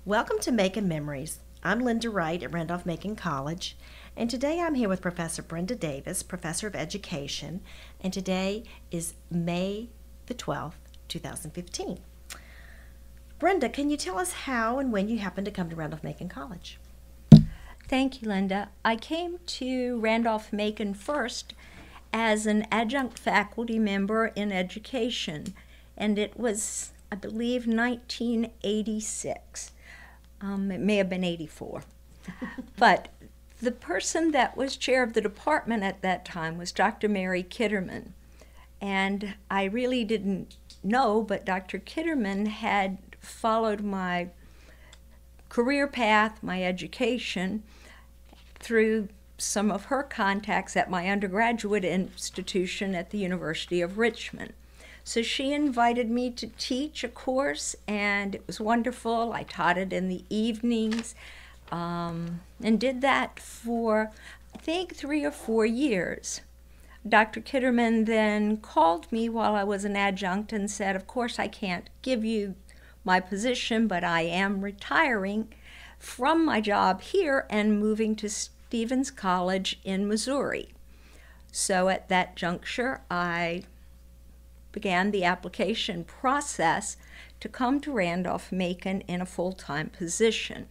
Welcome to Macon Memories. I'm Lynda Wright at Randolph-Macon College, and today I'm here with Professor Brenda Davis, Professor of Education, and today is May the 12th, 2015. Brenda, can you tell us how and when you happened to come to Randolph-Macon College? Thank you, Lynda. I came to Randolph-Macon first as an adjunct faculty member in education, and it was, I believe, 1986. It may have been 84. But the person that was chair of the department at that time was Dr. Mary Kitterman. And I really didn't know, but Dr. Kitterman had followed my career path, my education, through some of her contacts at my undergraduate institution at the University of Richmond. So she invited me to teach a course, and it was wonderful. I taught it in the evenings and did that for, I think, 3 or 4 years. Dr. Kitterman then called me while I was an adjunct and said, of course, I can't give you my position, but I am retiring from my job here and moving to Stevens College in Missouri. So at that juncture, I began the application process to come to Randolph-Macon in a full-time position.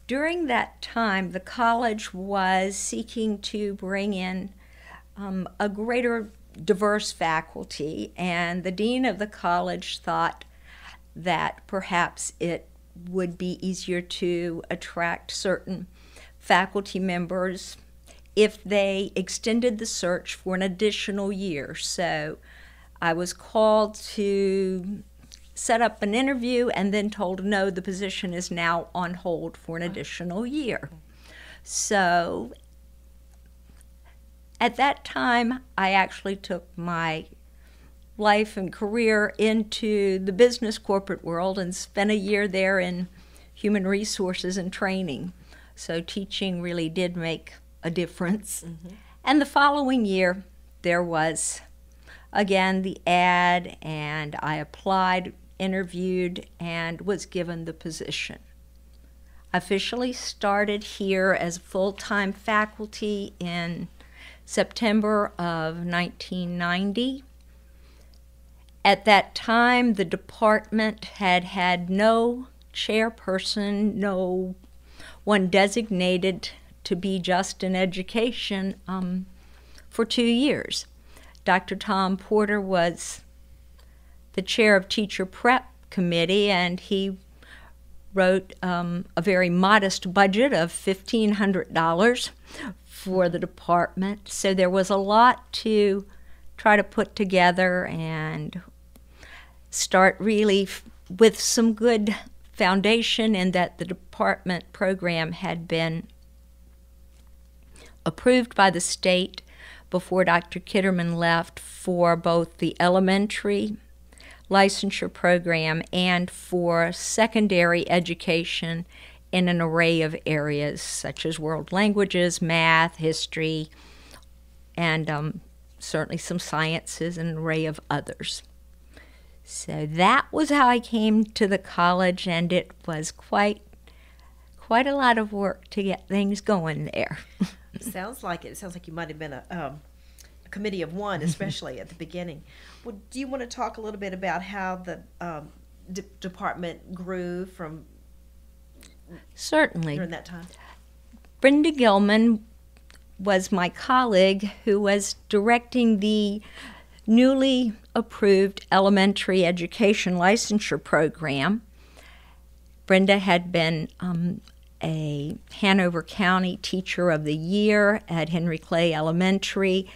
During that time, the college was seeking to bring in a greater diverse faculty, and the dean of the college thought that perhaps it would be easier to attract certain faculty members if they extended the search for an additional year. So I was called to set up an interview and then told, no, the position is now on hold for an additional year. So at that time, I actually took my life and career into the business corporate world and spent a year there in human resources and training. So teaching really did make a difference. And the following year, there was, again, the ad, and I applied, interviewed, and was given the position. I officially started here as full-time faculty in September of 1990. At that time, the department had had no chairperson, no one designated to be just in education for 2 years. Dr. Tom Porter was the chair of Teacher Prep Committee, and he wrote a very modest budget of $1,500 for the department. So there was a lot to try to put together and start really with some good foundation, in that the department program had been approved by the state before Dr. Kitterman left for both the elementary licensure program and for secondary education in an array of areas such as world languages, math, history, and certainly some sciences and an array of others. So that was how I came to the college, and it was quite a lot of work to get things going there. Sounds like it. It sounds like you might have been a committee of one, especially at the beginning. Well, do you want to talk a little bit about how the department grew from Certainly. during that time? Brenda Gilman was my colleague who was directing the newly approved elementary education licensure program. Brenda had been a Hanover County Teacher of the Year at Henry Clay Elementary,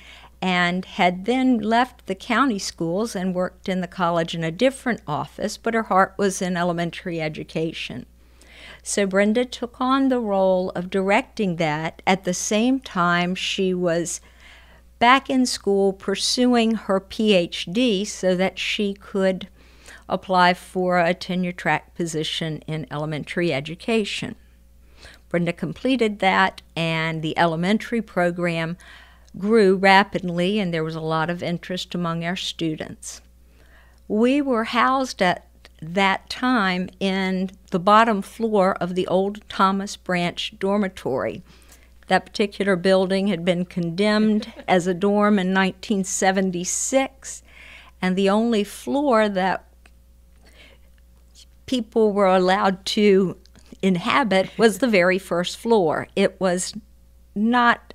and had then left the county schools and worked in the college in a different office, but her heart was in elementary education. So Brenda took on the role of directing that. At the same time, she was back in school pursuing her PhD so that she could apply for a tenure-track position in elementary education. Brenda completed that, and the elementary program grew rapidly, and there was a lot of interest among our students. We were housed at that time in the bottom floor of the old Thomas Branch dormitory. That particular building had been condemned as a dorm in 1976, and the only floor that people were allowed to inhabit was the very first floor. It was not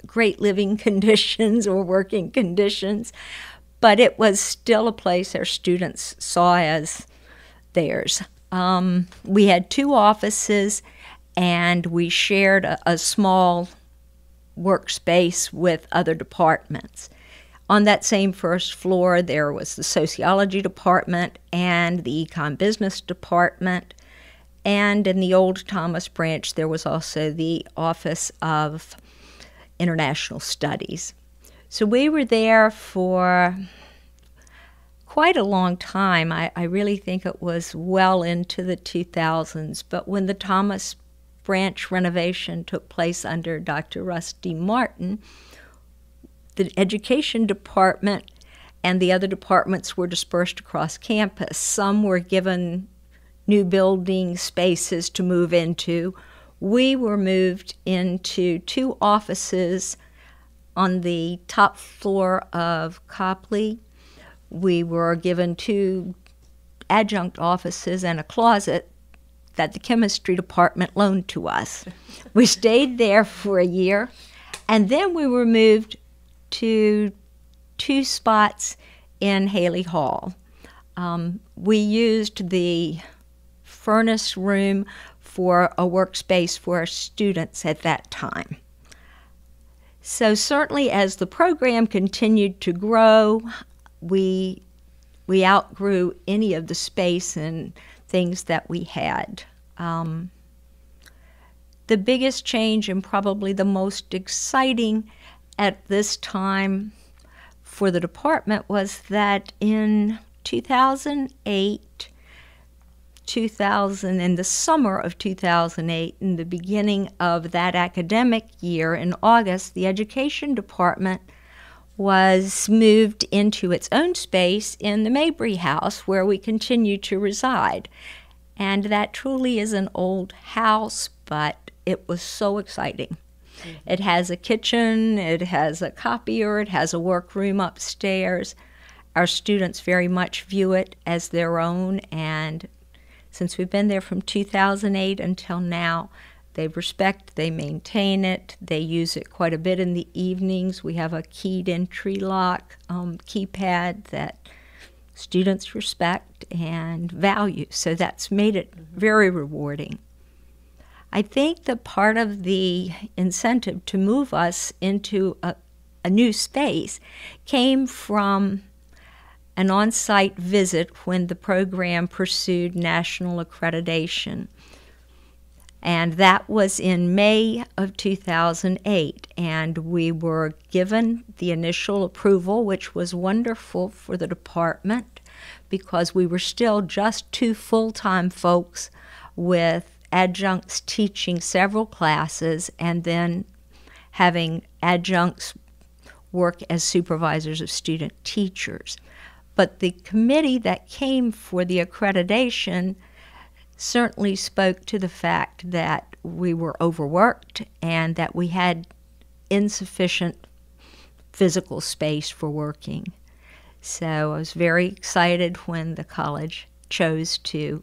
great living conditions or working conditions, but it was still a place our students saw as theirs. We had 2 offices, and we shared a small workspace with other departments. On that same first floor, there was the sociology department and the econ business department, and in the old Thomas Branch, there was also the Office of International Studies. So we were there for quite a long time. I really think it was well into the 2000s, but when the Thomas Branch renovation took place under Dr. Rusty Martin, the education department and the other departments were dispersed across campus. Some were given new building spaces to move into. We were moved into 2 offices on the top floor of Copley. We were given 2 adjunct offices and a closet that the chemistry department loaned to us. We stayed there for a year, and then we were moved to 2 spots in Haley Hall. We used the furnace room for a workspace for our students at that time. So certainly as the program continued to grow, we outgrew any of the space and things that we had. The biggest change and probably the most exciting at this time for the department was that in 2008, in the summer of 2008, in the beginning of that academic year in August, the education department was moved into its own space in the Mabry House, where we continue to reside. And that truly is an old house, but it was so exciting. Mm-hmm. It has a kitchen, it has a copier, it has a workroom upstairs. Our students very much view it as their own, and since we've been there from 2008 until now, they respect, they maintain it, they use it quite a bit in the evenings. We have a keyed entry lock keypad that students respect and value, so that's made it very rewarding. I think that part of the incentive to move us into a new space came from an on-site visit when the program pursued national accreditation. And that was in May of 2008, and we were given the initial approval, which was wonderful for the department because we were still just 2 full-time folks with adjuncts teaching several classes and then having adjuncts work as supervisors of student teachers. But the committee that came for the accreditation certainly spoke to the fact that we were overworked and that we had insufficient physical space for working. So I was very excited when the college chose to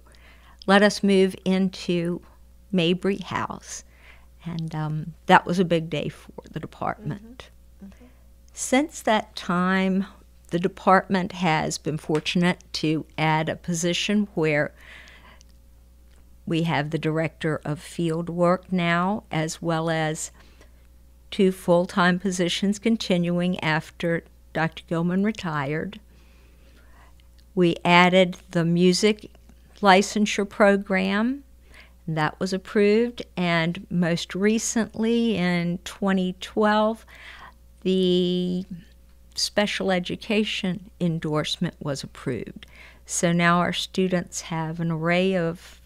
let us move into Mabry House, and that was a big day for the department. Mm-hmm. Since that time, the department has been fortunate to add a position where we have the director of field work now, as well as 2 full-time positions continuing after Dr. Gilman retired. We added the music licensure program. That was approved, and most recently in 2012, the special education endorsement was approved. So now our students have an array of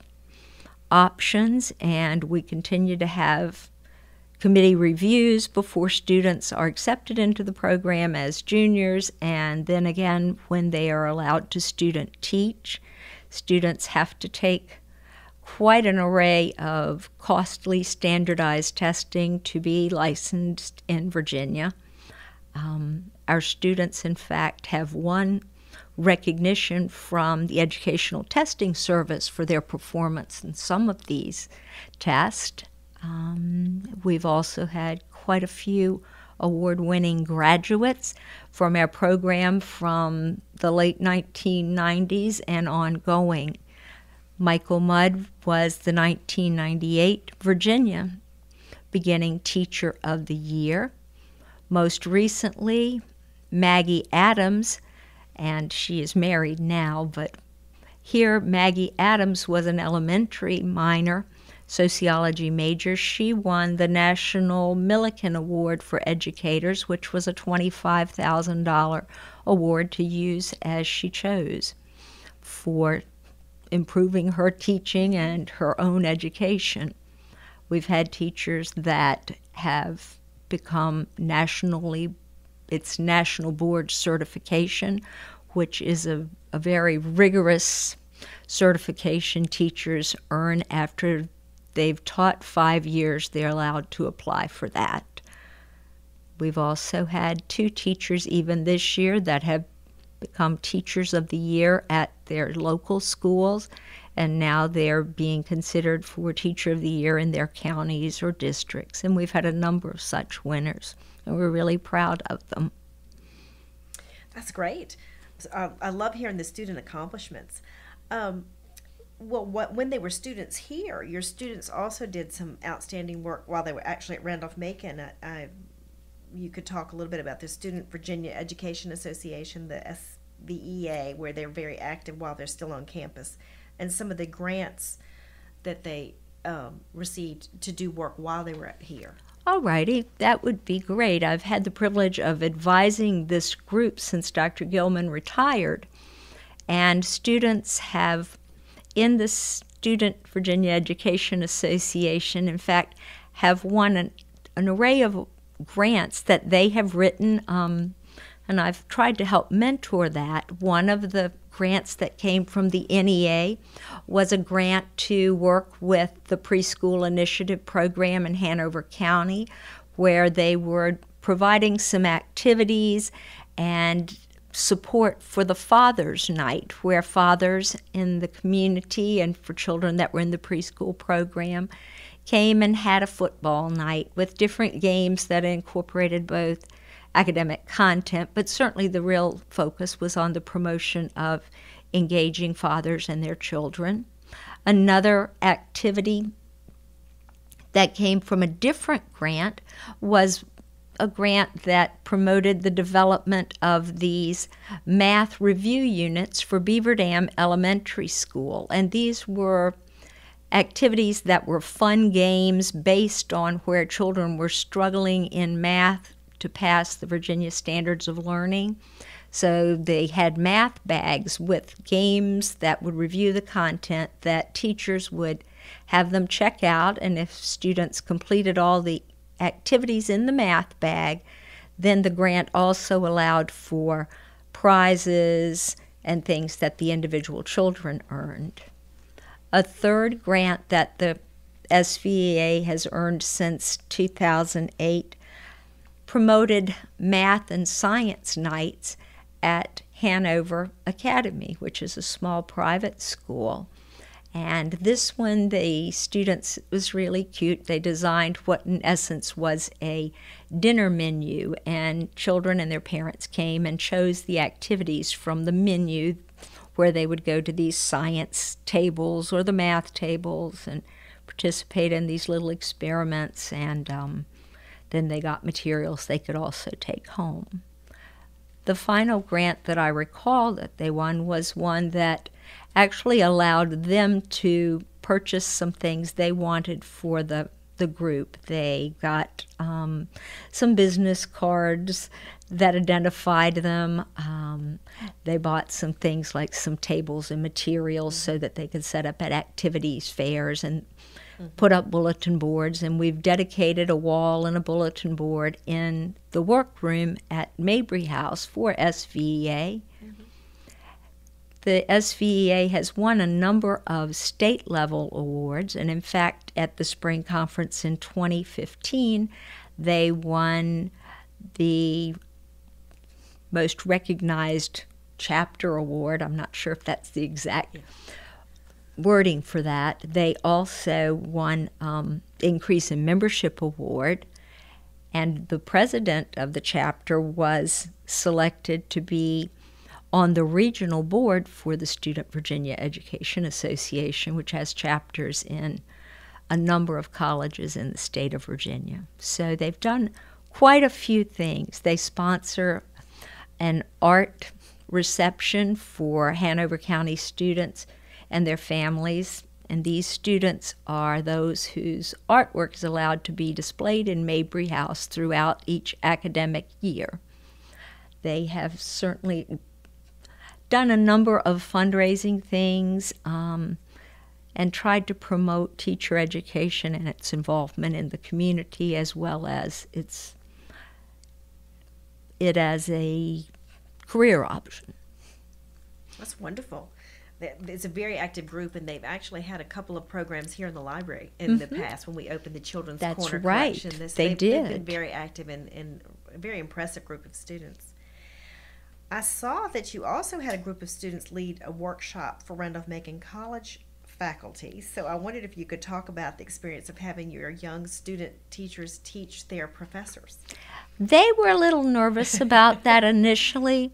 options, and we continue to have committee reviews before students are accepted into the program as juniors, and then again when they are allowed to student teach. Students have to take quite an array of costly standardized testing to be licensed in Virginia. Our students, in fact, have won recognition from the Educational Testing Service for their performance in some of these tests. We've also had quite a few award-winning graduates from our program from the late 1990s and ongoing. Michael Mudd was the 1998 Virginia Beginning Teacher of the Year. Most recently, Maggie Adams, and she is married now, but here Maggie Adams was an elementary minor, sociology major. She won the National Millikan Award for Educators, which was a $25,000 award to use as she chose for improving her teaching and her own education. We've had teachers that have become it's national board certification, which is a very rigorous certification teachers earn after they've taught 5 years. They're allowed to apply for that. We've also had 2 teachers even this year that have become Teachers of the Year at their local schools, and now they're being considered for Teacher of the Year in their counties or districts. And we've had a number of such winners, and we're really proud of them. That's great. I love hearing the student accomplishments. When they were students here, your students also did some outstanding work while they were actually at Randolph-Macon. You could talk a little bit about the Student Virginia Education Association, the SVEA, where they're very active while they're still on campus, and some of the grants that they received to do work while they were here. All righty, that would be great. I've had the privilege of advising this group since Dr. Gilman retired, and students have, in the Student Virginia Education Association, in fact, have won an array of grants that they have written, and I've tried to help mentor that. One of the grants that came from the NEA was a grant to work with the Preschool Initiative program in Hanover County, where they were providing some activities and support for the Father's Night, where fathers in the community and for children that were in the preschool program came and had a football night with different games that incorporated both academic content, but certainly the real focus was on the promotion of engaging fathers and their children. Another activity that came from a different grant was a grant that promoted the development of these math review units for Beaver Dam Elementary School, and these were activities that were fun games based on where children were struggling in math to pass the Virginia Standards of Learning. So they had math bags with games that would review the content that teachers would have them check out, and if students completed all the activities in the math bag, then the grant also allowed for prizes and things that the individual children earned. A third grant that the SVEA has earned since 2008 promoted math and science nights at Hanover Academy, which is a small private school. And this one, the students, it was really cute. They designed what in essence was a dinner menu, and children and their parents came and chose the activities from the menu, where they would go to these science tables or the math tables and participate in these little experiments, and then they got materials they could also take home. The final grant that I recall that they won was one that actually allowed them to purchase some things they wanted for the group. They got some business cards that identified them. They bought some things like some tables and materials so that they could set up at activities fairs and put up bulletin boards, and we've dedicated a wall and a bulletin board in the workroom at Mabry House for SVEA. the SVEA has won a number of state-level awards, and in fact, at the spring conference in 2015, they won the most recognized chapter award. I'm not sure if that's the exact wording for that. They also won Increase in Membership Award, and the president of the chapter was selected to be on the regional board for the Student Virginia Education Association, which has chapters in a number of colleges in the state of Virginia. So they've done quite a few things. They sponsor an art reception for Hanover County students and their families, and these students are those whose artwork is allowed to be displayed in Mabry House throughout each academic year. They have certainly done a number of fundraising things and tried to promote teacher education and its involvement in the community, as well as it as a career option. That's wonderful. It's a very active group, and they've actually had a couple of programs here in the library in the past when we opened the Children's Corner collection. They did. They've been very active and a very impressive group of students. I saw that you also had a group of students lead a workshop for Randolph-Macon College faculty. So I wondered if you could talk about the experience of having your young student teachers teach their professors. They were a little nervous about that initially,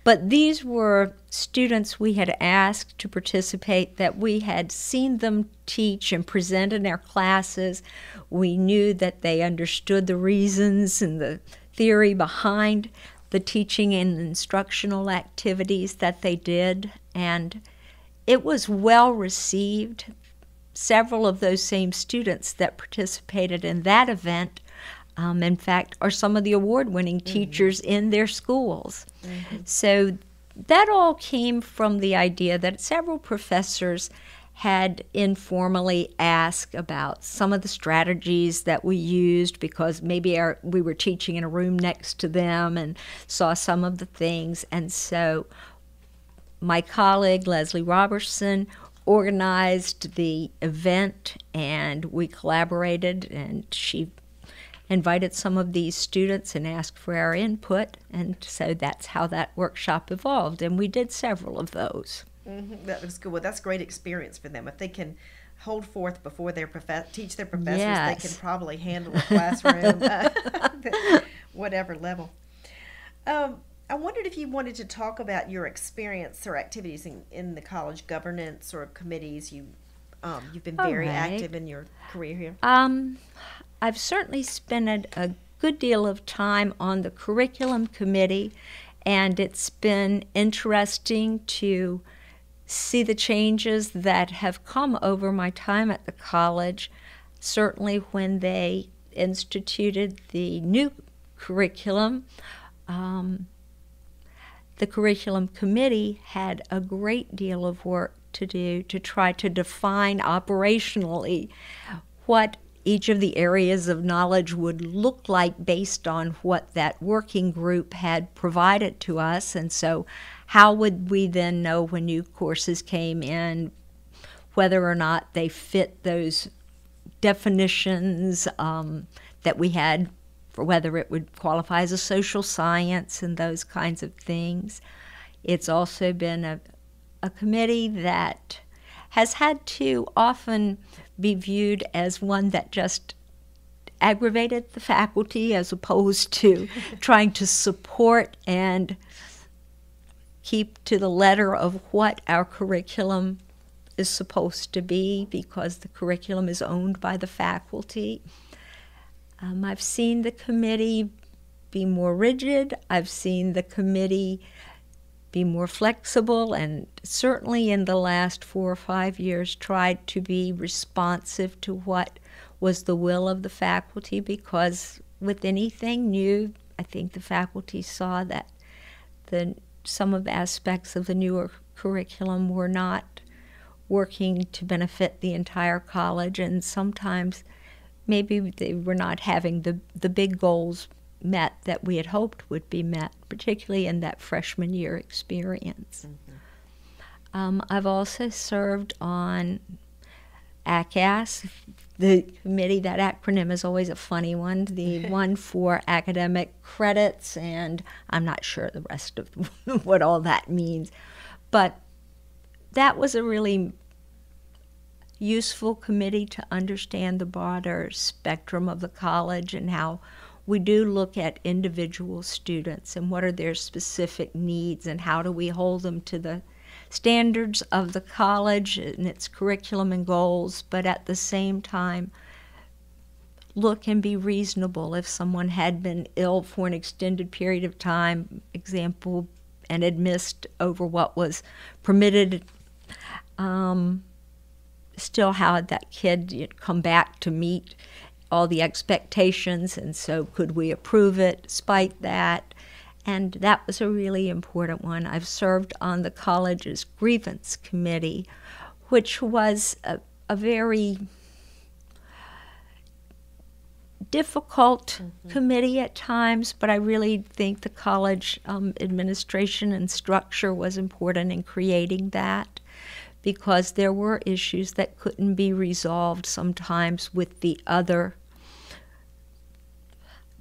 but these were students we had asked to participate that we had seen them teach and present in their classes. We knew that they understood the reasons and the theory behind the teaching and instructional activities that they did, and it was well received. Several of those same students that participated in that event, in fact, are some of the award-winning teachers in their schools. So that all came from the idea that several professors had informally asked about some of the strategies that we used, because maybe we were teaching in a room next to them and saw some of the things. And so my colleague, Leslie Robertson, organized the event, and we collaborated, and she invited some of these students and asked for our input, and so that's how that workshop evolved, and we did several of those. That was good. Well, that's a great experience for them. If they can hold forth before teach their professors, Yes. they can probably handle a classroom, whatever level. I wondered if you wanted to talk about your experience or activities in the college governance or committees. You've been very active in your career here. I've certainly spent a good deal of time on the curriculum committee, and it's been interesting to see the changes that have come over my time at the college. Certainly when they instituted the new curriculum, the curriculum committee had a great deal of work to do to try to define operationally what each of the areas of knowledge would look like based on what that working group had provided to us. And so how would we then know when new courses came in whether or not they fit those definitions that we had for whether it would qualify as a social science and those kinds of things. It's also been a committee that has had to often be viewed as one that just aggravated the faculty as opposed to trying to support and keep to the letter of what our curriculum is supposed to be, because the curriculum is owned by the faculty. I've seen the committee be more rigid. I've seen the committee be more flexible, and certainly in the last 4 or 5 years tried to be responsive to what was the will of the faculty, because with anything new, I think the faculty saw that some of the aspects of the newer curriculum were not working to benefit the entire college, and sometimes maybe they were not having the big goals met that we had hoped would be met, particularly in that freshman year experience. I've also served on ACAS, the committee. That acronym is always a funny one, the one for academic credits, and I'm not sure the rest of what all that means. But that was a really useful committee to understand the broader spectrum of the college and how we do look at individual students and what are their specific needs and how do we hold them to the standards of the college and its curriculum and goals, but at the same time look and be reasonable if someone had been ill for an extended period of time, example, and had missed over what was permitted. Still, how had that kid come back to meet all the expectations, and so could we approve it despite that? And that was a really important one. I've served on the college's grievance committee, which was a very difficult committee at times, but I really think the college administration and structure was important in creating that, because there were issues that couldn't be resolved sometimes with the other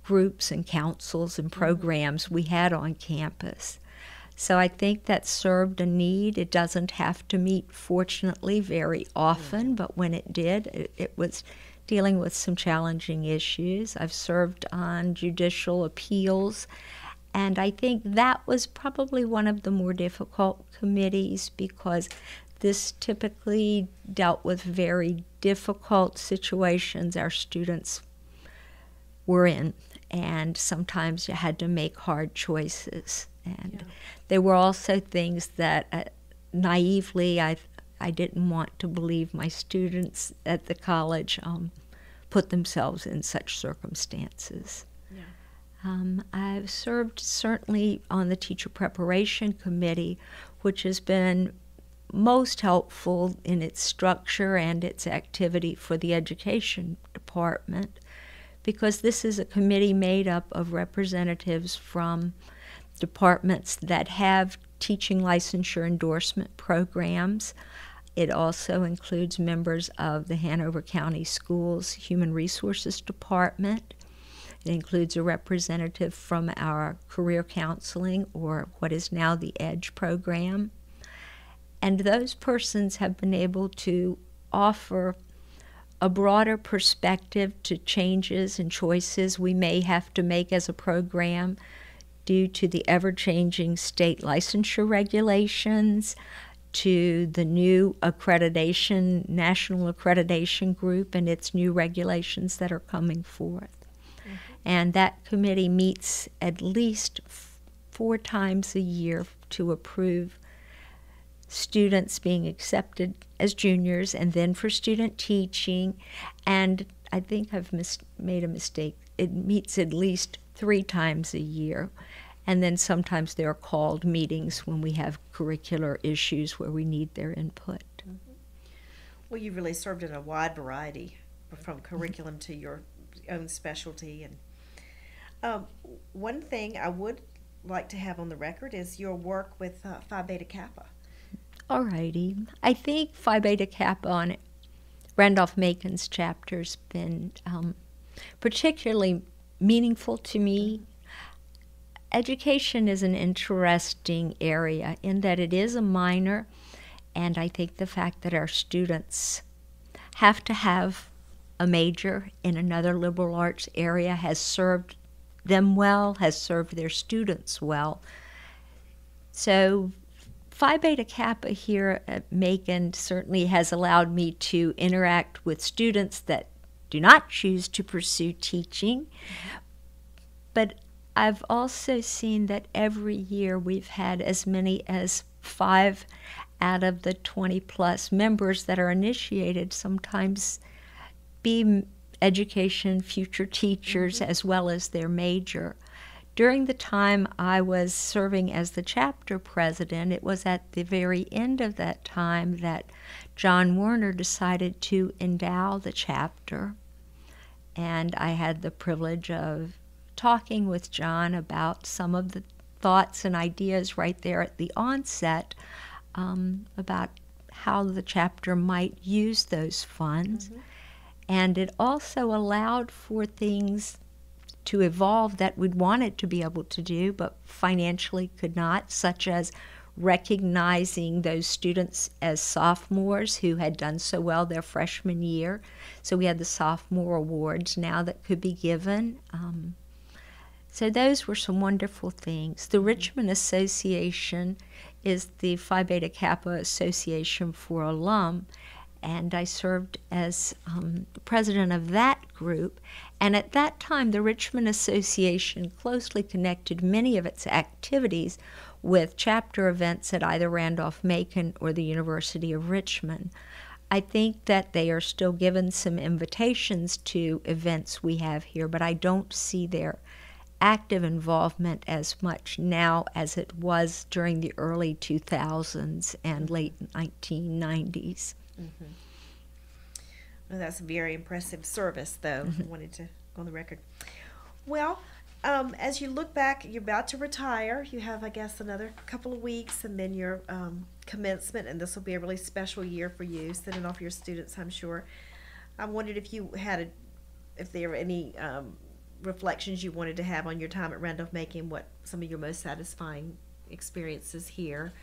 groups and councils and programs we had on campus. So I think that served a need. It doesn't have to meet, fortunately, very often, but when it did, it was dealing with some challenging issues. I've served on judicial appeals, and I think that was probably one of the more difficult committees because this typically dealt with very difficult situations our students were in, and sometimes you had to make hard choices. And there were also things that naively I didn't want to believe my students at the college put themselves in such circumstances. I've served certainly on the teacher preparation committee, which has been most helpful in its structure and its activity for the education department, because this is a committee made up of representatives from departments that have teaching licensure endorsement programs. It also includes members of the Hanover County Schools Human Resources Department. It includes a representative from our career counseling, or what is now the EDGE program. And those persons have been able to offer a broader perspective to changes and choices we may have to make as a program due to the ever-changing state licensure regulations, to the new accreditation, national accreditation group and its new regulations that are coming forth. And that committee meets at least 4 times a year to approve students being accepted as juniors and then for student teaching. And I think I've made a mistake. It meets at least 3 times a year. And then sometimes there are called meetings when we have curricular issues where we need their input. Well, you really served in a wide variety, from curriculum to your own specialty. And one thing I would like to have on the record is your work with Phi Beta Kappa. All righty. I think Phi Beta Kappa on Randolph-Macon's chapter has been particularly meaningful to me. Education is an interesting area in that it is a minor, and I think the fact that our students have to have a major in another liberal arts area has served them well, has served their students well. So Phi Beta Kappa here at Macon certainly has allowed me to interact with students that do not choose to pursue teaching, but I've also seen that every year we've had as many as 5 out of the 20-plus members that are initiated sometimes be education future teachers as well as their major. During the time I was serving as the chapter president, it was at the very end of that time that John Werner decided to endow the chapter. And I had the privilege of talking with John about some of the thoughts and ideas right there at the onset about how the chapter might use those funds. And it also allowed for things to evolve that we'd wanted to be able to do, but financially could not, such as recognizing those students as sophomores who had done so well their freshman year. So we had the sophomore awards now that could be given. So those were some wonderful things. The Richmond Association is the Phi Beta Kappa Association for Alum, and I served as president of that group. And at that time, the Richmond Association closely connected many of its activities with chapter events at either Randolph-Macon or the University of Richmond. I think that they are still given some invitations to events we have here, but I don't see their active involvement as much now as it was during the early 2000s and late 1990s. Well, that's a very impressive service, though. I wanted to go on the record. Well, as you look back, you're about to retire. You have, I guess, another couple of weeks, and then your commencement, and this will be a really special year for you, sending off your students, I'm sure. I wondered if you had, if there were any reflections you wanted to have on your time at Randolph-Macon, what some of your most satisfying experiences here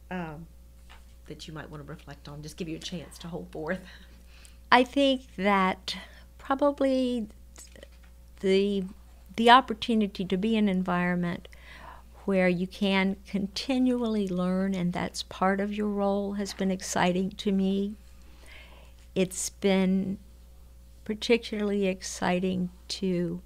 that you might want to reflect on. Just give you a chance to hold forth. I think that probably the opportunity to be in an environment where you can continually learn, and that's part of your role, has been exciting to me. It's been particularly exciting to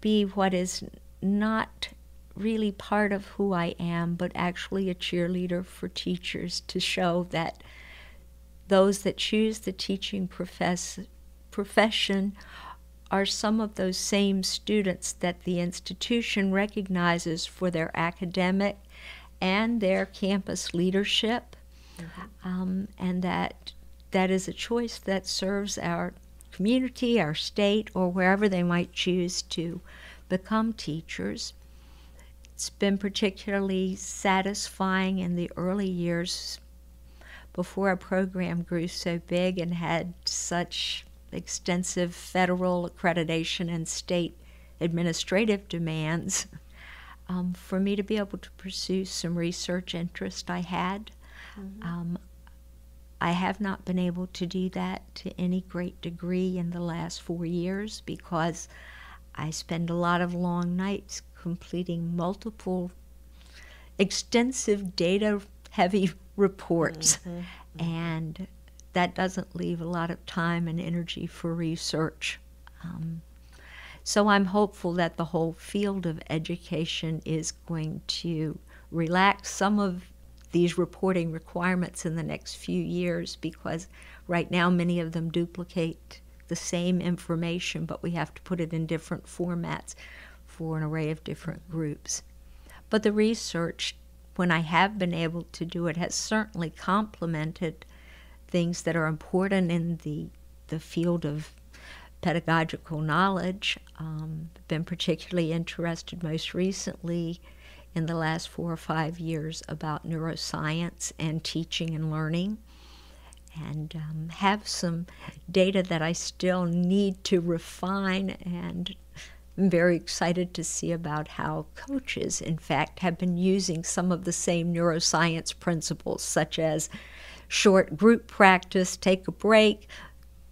be what is not really part of who I am, but actually a cheerleader for teachers, to show that those that choose the teaching profession are some of those same students that the institution recognizes for their academic and their campus leadership, and that is a choice that serves our community, our state, or wherever they might choose to become teachers. It's been particularly satisfying in the early years before our program grew so big and had such extensive federal accreditation and state administrative demands, for me to be able to pursue some research interest I had. I have not been able to do that to any great degree in the last 4 years because I spend a lot of long nights completing multiple extensive data-heavy reports, and that doesn't leave a lot of time and energy for research. So I'm hopeful that the whole field of education is going to relax some of these reporting requirements in the next few years, because right now many of them duplicate the same information, but we have to put it in different formats for an array of different groups. But the research, when I have been able to do it, has certainly complemented things that are important in the field of pedagogical knowledge. Been particularly interested most recently in the last 4 or 5 years about neuroscience and teaching and learning, and have some data that I still need to refine, and I'm very excited to see about how coaches, in fact, have been using some of the same neuroscience principles, such as short group practice, take a break,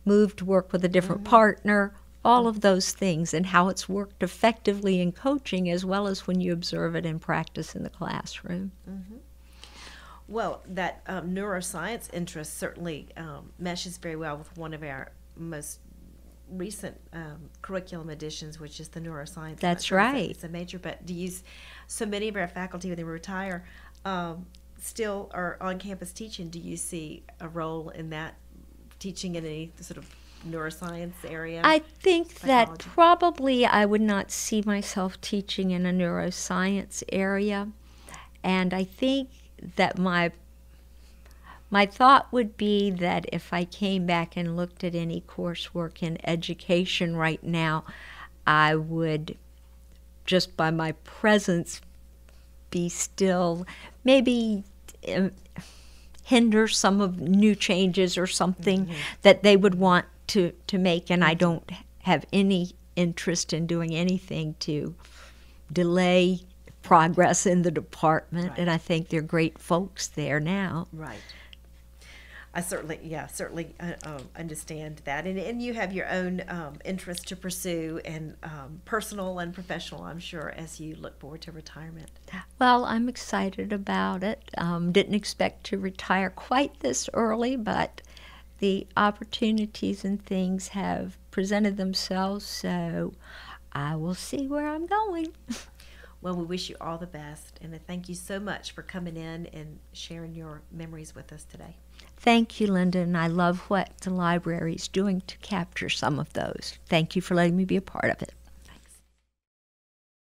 move to work with a different partner, all of those things, and how it's worked effectively in coaching as well as when you observe it in practice in the classroom. Well, that neuroscience interest certainly meshes very well with one of our most recent curriculum additions, which is the neuroscience. That's right. It's a major, but so many of our faculty, when they retire, still are on campus teaching. Do you see a role in that, teaching in any sort of neuroscience area? I think psychology? that probably I would not see myself teaching in a neuroscience area, and I think that my thought would be that if I came back and looked at any coursework in education right now, I would, just by my presence, be still maybe hinder some of new changes or something that they would want to make, and I don't have any interest in doing anything to delay progress in the department. Right. And I think they're great folks there now. Right. I certainly understand that, and you have your own interests to pursue, and personal and professional, I'm sure, as you look forward to retirement. Well, I'm excited about it. Didn't expect to retire quite this early, but the opportunities and things have presented themselves, so I will see where I'm going. Well, we wish you all the best, and thank you so much for coming in and sharing your memories with us today. Thank you, Lynda, and I love what the library is doing to capture some of those. Thank you for letting me be a part of it.